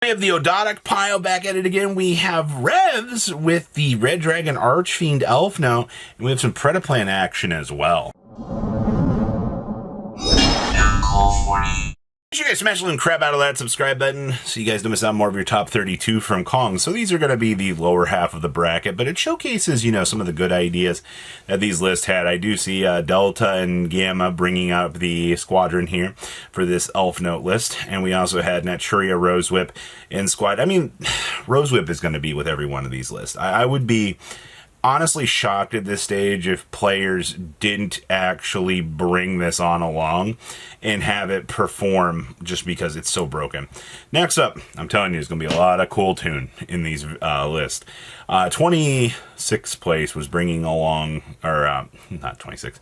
We have the Ogdoadic pile back at it again. We have Revs with the Red Dragon Archfiend Elf now, and we have some Predaplant action as well. Make sure you guys smash the little crap out of that subscribe button so you guys don't miss out more of your top 32 from Kong. So these are going to be the lower half of the bracket, but it showcases, some of the good ideas that these lists had. I do see Delta and Gamma bringing up the squadron here for this Elf Note list, and we also had Naturia, Rosewhip, and Squad. I mean, Rosewhip is going to be with every one of these lists. I would be honestly shocked at this stage if players didn't actually bring this on along and have it perform just because it's so broken. Next up, I'm telling you, there's going to be a lot of cool tune in these lists. 26th place was bringing along, or not 26,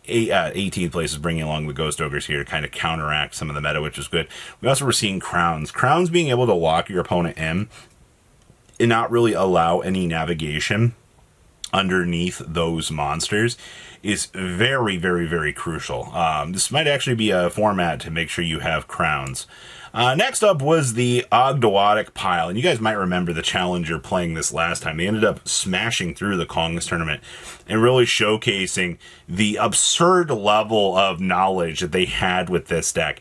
18th place is bringing along the Ghost Ogres here to kind of counteract some of the meta, which is good. We also were seeing Crowns. Crowns being able to lock your opponent in and not really allow any navigation underneath those monsters is very, very, very crucial. This might actually be a format to make sure you have Crowns. Next up was the Ogdoadic pile, and you guys might remember the Challenger playing this last time. They ended up smashing through the Kong's tournament and really showcasing the absurd level of knowledge that they had with this deck,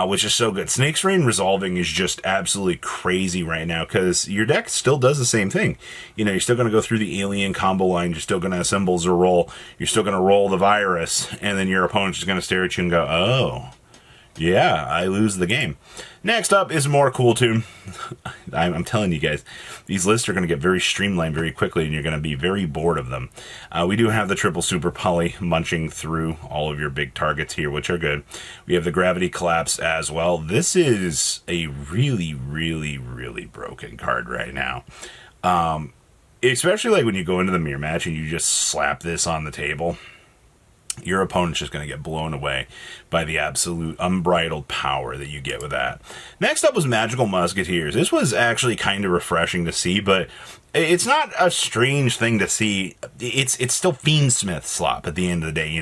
which is so good. Snake's Rain resolving is just absolutely crazy right now because your deck still does the same thing. You're still going to go through the alien combo line, you're still going to assemble a roll, you're still going to roll the virus, and then your opponent's just going to stare at you and go, oh, yeah, I lose the game. Next up is more cool tune. I'm telling you guys, these lists are going to get very streamlined very quickly, and you're going to be very bored of them. We do have the triple super poly munching through all of your big targets here, which are good. We have the gravity collapse as well. This is a really, really, really broken card right now. Especially like when you go into the mirror match and you just slap this on the table. Your opponent's just going to get blown away by the absolute unbridled power that you get with that. Next up was Magical Musketeers. This was actually kind of refreshing to see, but it's not a strange thing to see. It's still Fiendsmith slop at the end of the day,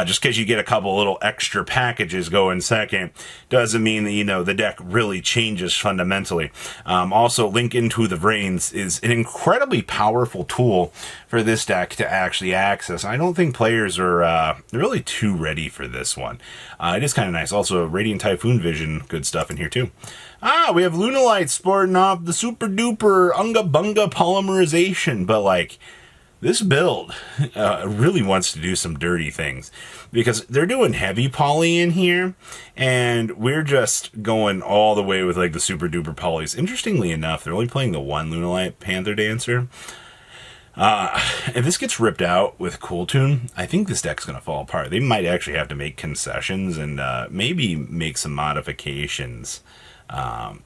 just because you get a couple little extra packages going second doesn't mean that, the deck really changes fundamentally. Also, Link into the Brains is an incredibly powerful tool for this deck to actually access. I don't think players are really too ready for this one. It is kind of nice. Also, Radiant Typhoon Vision, good stuff in here too. We have Lunalight sporting off the super duper Unga Bunga polymerization, but this build really wants to do some dirty things because they're doing heavy poly in here, and we're just going all the way with the super duper polys. Interestingly enough, they're only playing the one Lunalight Panther Dancer. If this gets ripped out with Cool Tune, I think this deck's going to fall apart. They might actually have to make concessions and maybe make some modifications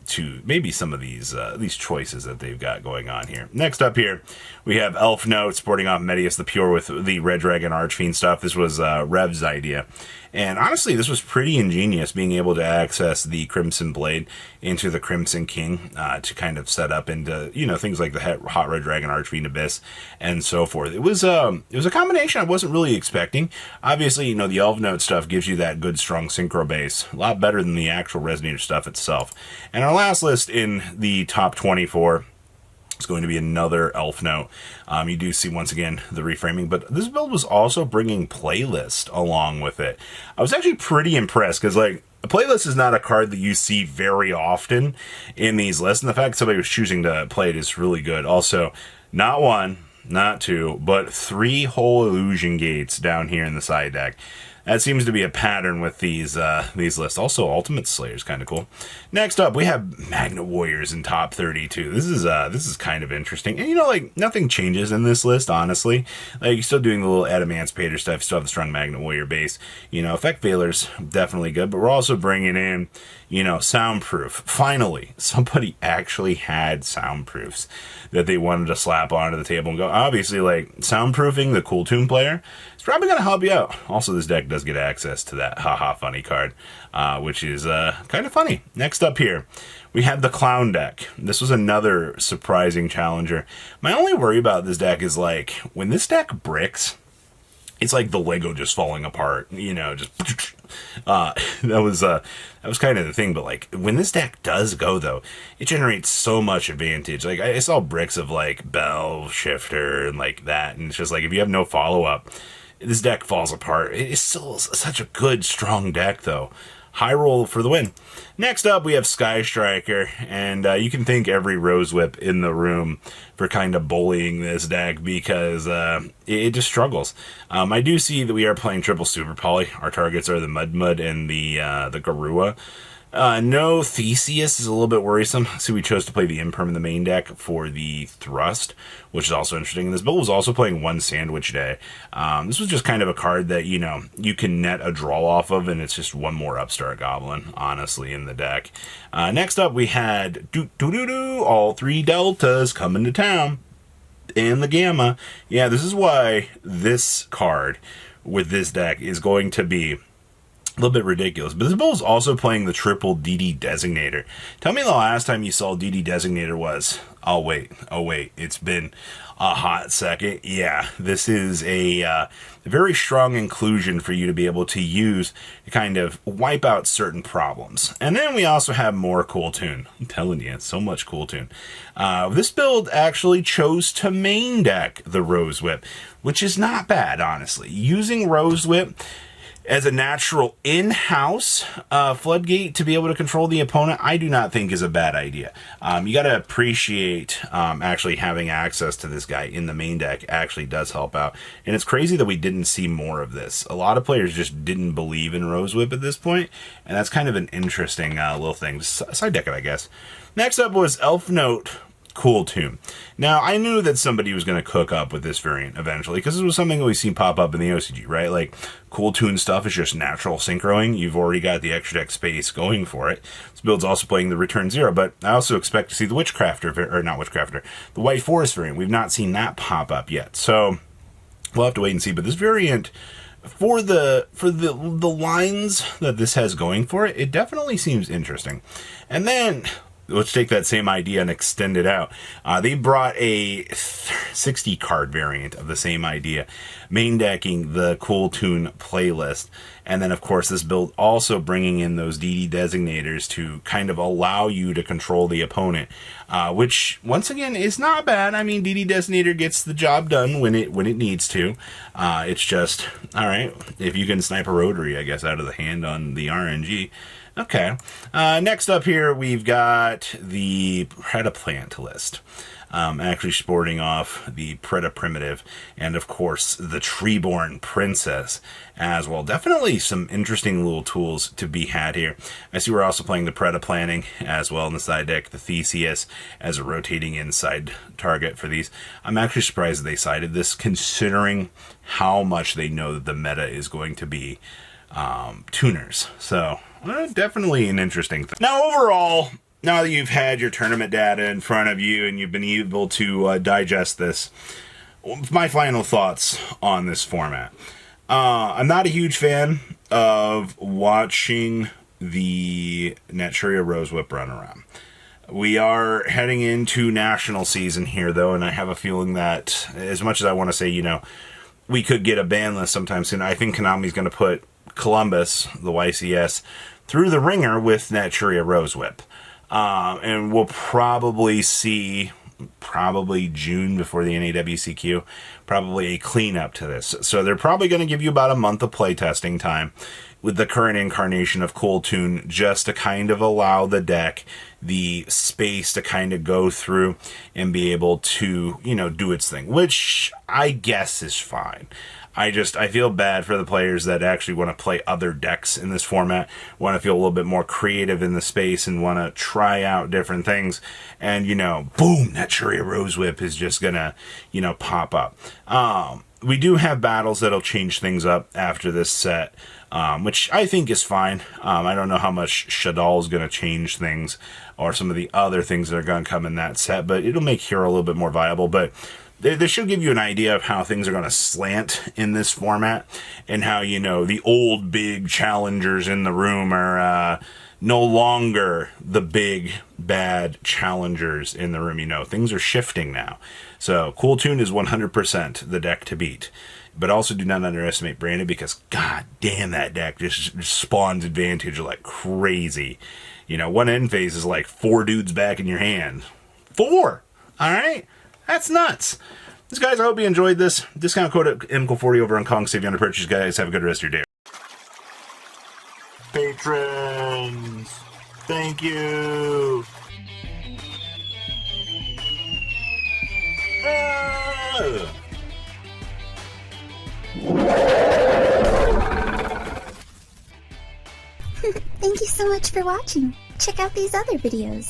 to maybe some of these choices that they've got going on here. Next up here, we have Elf Note sporting off Medius the Pure with the Red Dragon Archfiend stuff. This was Rev's idea. And honestly, this was pretty ingenious, being able to access the Crimson Blade into the Crimson King to kind of set up into, things like the Hot Red Dragon Archfiend Abyss and so forth. It was a combination I wasn't really expecting. Obviously, the Elf Note stuff gives you that good, strong synchro base. A lot better than the actual Resonator stuff itself. And our last list in the top 24 is going to be another Elf Note. You do see, once again, the reframing, but this build was also bringing Playlist along with it. I was actually pretty impressed because, a Playlist is not a card that you see very often in these lists, and the fact that somebody was choosing to play it is really good. Also, not one, not two, but 3 whole illusion gates down here in the side deck. That seems to be a pattern with these lists. Also, Ultimate Slayer is kind of cool. Next up, we have Magnet Warriors in top 32. This is kind of interesting. And nothing changes in this list, honestly. You're still doing the little Adamantipator stuff. You still have the strong Magnet Warrior base. Effect Veiler's definitely good, but we're also bringing in, Soundproof. Finally, somebody actually had soundproofs that they wanted to slap onto the table and go, obviously, soundproofing the Cool Tune player is probably going to help you out. Also, this deck does get access to that haha funny card, which is kind of funny. Next up here, we have the Clown deck. This was another surprising challenger. My only worry about this deck is when this deck bricks, it's like the Lego just falling apart, you know, just that was kind of the thing. But like when this deck does go though, it generates so much advantage. Like I saw bricks of like Bell, Shifter, and like that, and it's just like if you have no follow up, this deck falls apart. It's still such a good, strong deck though. High roll for the win. Next up, we have Sky Striker, and you can thank every Rose Whip in the room for kind of bullying this deck because it just struggles. I do see that we are playing triple Super Poly. Our targets are the Mud and the Garua. No Theseus is a little bit worrisome, so we chose to play the Imperm in the main deck for the Thrust, which is also interesting. And this build was also playing one Sandwich Day. This was just kind of a card that, you know, you can net a draw off of, and it's just one more Upstart Goblin, honestly, in the deck. Next up, we had all 3 Deltas coming to town, and the Gamma. Yeah, this is why this card with this deck is going to be a little bit ridiculous. But this build is also playing the triple DD Designator. Tell me the last time you saw DD Designator was. Oh wait, it's been a hot second. Yeah, this is a very strong inclusion for you to be able to use to kind of wipe out certain problems. And then we also have more Cool Tune. I'm telling you, so much Cool Tune. This build actually chose to main deck the Rose Whip, which is not bad, honestly. Using Rose Whip as a natural in-house floodgate to be able to control the opponent, I do not think is a bad idea. You got to appreciate actually having access to this guy in the main deck actually does help out. And it's crazy that we didn't see more of this. A lot of players just didn't believe in Rose Whip at this point, and that's kind of an interesting little thing. Just side deck it, I guess. Next up was Elf Note Cool Tune. Now, I knew that somebody was going to cook up with this variant eventually, because this was something that we've seen pop up in the OCG, right? Like, Cool Tune stuff is just natural synchroing. You've already got the extra deck space going for it. This build's also playing the Return Zero, but I also expect to see the the White Forest variant. We've not seen that pop up yet, so we'll have to wait and see. But this variant, for the lines that this has going for it, it definitely seems interesting. And then let's take that same idea and extend it out. They brought a 60 card variant of the same idea, main decking the Cool Tune playlist. And then, of course, this build also bringing in those DD designators to kind of allow you to control the opponent, which, once again, is not bad. I mean, DD designator gets the job done when it needs to. It's just, all right, if you can snipe a rotary, I guess, out of the hand on the RNG. Okay. Next up here, we've got the Predaplant list. Actually sporting off the Preda Primitive and, of course, the Treeborn Princess as well. Definitely some interesting little tools to be had here. I see we're also playing the Preda Planning as well in the side deck, the Theseus as a rotating inside target for these. I'm actually surprised that they sided this, considering how much they know that the meta is going to be tuners. So definitely an interesting thing. Now, overall, now that you've had your tournament data in front of you and you've been able to digest this, my final thoughts on this format. I'm not a huge fan of watching the Naturia Rose Whip run around. We are heading into national season here, though, and I have a feeling that as much as I want to say, you know, we could get a ban list sometime soon, I think Konami's going to put Columbus, the YCS, through the ringer with Naturia Rose Whip. And we'll probably see, June before the NAWCQ, probably a cleanup to this. So they're probably going to give you about a month of playtesting time with the current incarnation of Cool Tune, just to kind of allow the deck the space to kind of go through and be able to, you know, do its thing, which I guess is fine. I feel bad for the players that actually want to play other decks in this format, want to feel a little bit more creative in the space and want to try out different things. And, you know, boom, Naturia Rose Whip is just going to, you know, pop up. We do have battles that'll change things up after this set, which I think is fine. I don't know how much Shadal is going to change things or some of the other things that are going to come in that set, but it'll make Hero a little bit more viable. But they should give you an idea of how things are going to slant in this format and how, you know, the old big challengers in the room are no longer the big bad challengers in the room. You know, things are shifting now. So Cool Tune is 100% the deck to beat. But also do not underestimate Brandon, because god damn, that deck just spawns advantage like crazy. You know, one end phase is like 4 dudes back in your hand. 4! Alright? That's nuts. So guys, I hope you enjoyed this. Discount code MCO40 over on Kong. Save you on the purchase, guys. Have a good rest of your day. Patrons! Thank you! Thank you so much for watching. Check out these other videos.